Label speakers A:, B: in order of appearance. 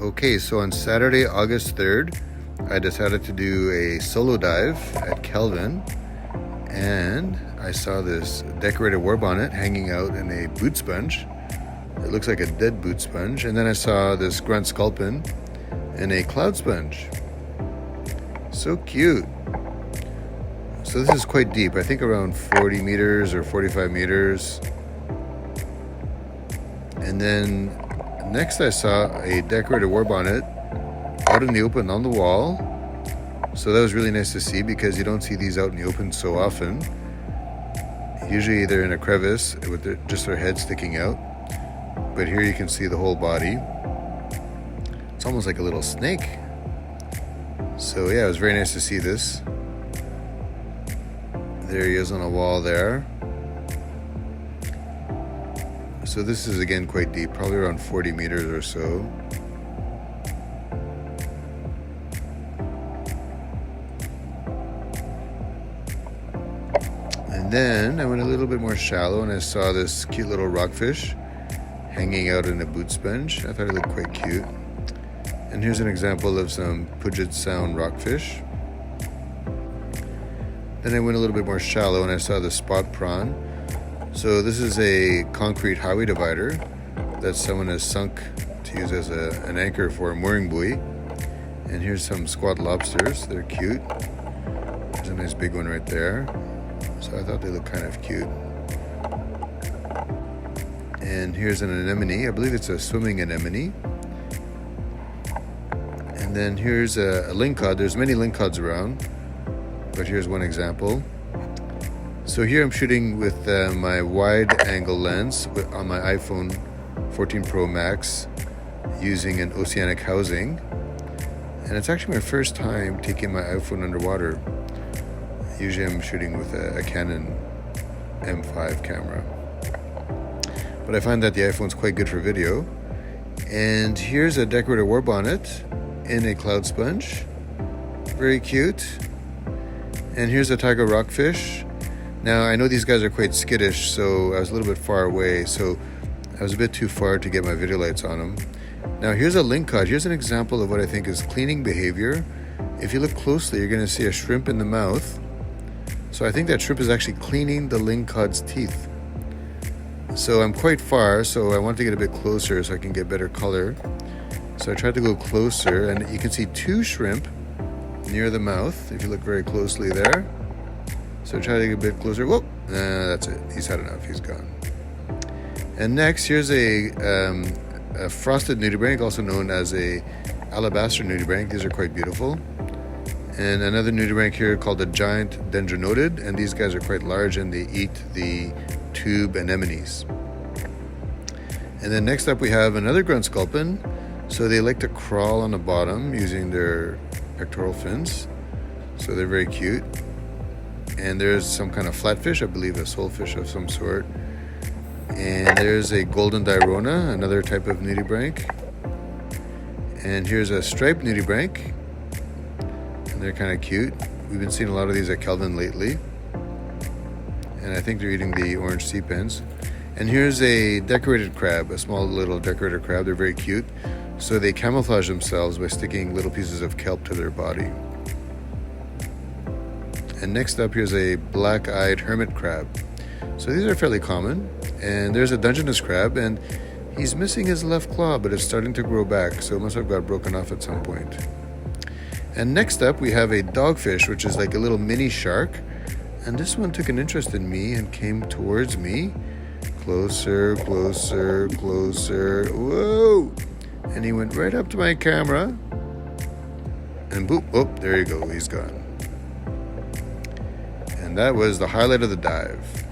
A: Okay, so on Saturday, August 3rd, I decided to do a solo dive at Kelvin, and I saw this decorated war bonnet hanging out in a boot sponge. It looks like a dead boot sponge. And then I saw this grunt sculpin in a cloud sponge. So cute. So this is quite deep, I think around 40 meters or 45 meters. And then next I saw a decorated war bonnet out in the open on the wall. So that was really nice to see because you don't see these out in the open so often. Usually they're in a crevice with just their head sticking out. But here you can see the whole body. It's almost like a little snake. So yeah, it was very nice to see this. There he is on a wall there. So this is again quite deep, probably around 40 meters or so. And then I went a little bit more shallow and I saw this cute little rockfish hanging out in a boot sponge. I thought it looked quite cute. And here's an example of some Puget Sound rockfish. Then I went a little bit more shallow and I saw the spot prawn. So this is a concrete highway divider that someone has sunk to use as an anchor for a mooring buoy. And here's some squat lobsters. They're cute. There's a nice big one right there. So I thought they looked kind of cute. And here's an anemone. I believe it's a swimming anemone. And then here's a lingcod. There's many lingcods around, but here's one example. So here I'm shooting with my wide angle lens on my iPhone 14 Pro Max using an oceanic housing. And it's actually my first time taking my iPhone underwater. Usually I'm shooting with a Canon M5 camera. But I find that the iPhone's quite good for video. And here's a decorated war bonnet in a cloud sponge. Very cute. And here's a tiger rockfish. Now, I know these guys are quite skittish, so I was a little bit far away, so I was a bit too far to get my video lights on them. Now, here's a lingcod. Here's an example of what I think is cleaning behavior. If you look closely, you're going to see a shrimp in the mouth. So I think that shrimp is actually cleaning the lingcod's teeth. So I'm quite far, so I want to get a bit closer so I can get better color. So I tried to go closer, and you can see two shrimp near the mouth, if you look very closely there. So try to get a bit closer. Whoa, that's it. He's had enough. He's gone. And next, here's a frosted nudibranch, also known as a alabaster nudibranch. These are quite beautiful. And another nudibranch here called a giant dendronotid, and these guys are quite large and they eat the tube anemones. And then next up we have another grunt sculpin. So they like to crawl on the bottom using their pectoral fins. So they're very cute. And there's some kind of flatfish, I believe a soulfish of some sort. And there's a golden dirona, another type of nudibranch. And here's a striped nudibranch. And they're kind of cute. We've been seeing a lot of these at Kelvin lately. And I think they're eating the orange sea pens. And here's a decorated crab, a small little decorated crab. They're very cute. So they camouflage themselves by sticking little pieces of kelp to their body. And next up, here's a black-eyed hermit crab. So these are fairly common. And there's a Dungeness crab, and he's missing his left claw, but it's starting to grow back, so it must have got broken off at some point. And next up, we have a dogfish, which is like a little mini shark. And this one took an interest in me and came towards me. Closer, closer, closer. Whoa! And he went right up to my camera. And boop, oh, there you go, he's gone. And that was the highlight of the dive.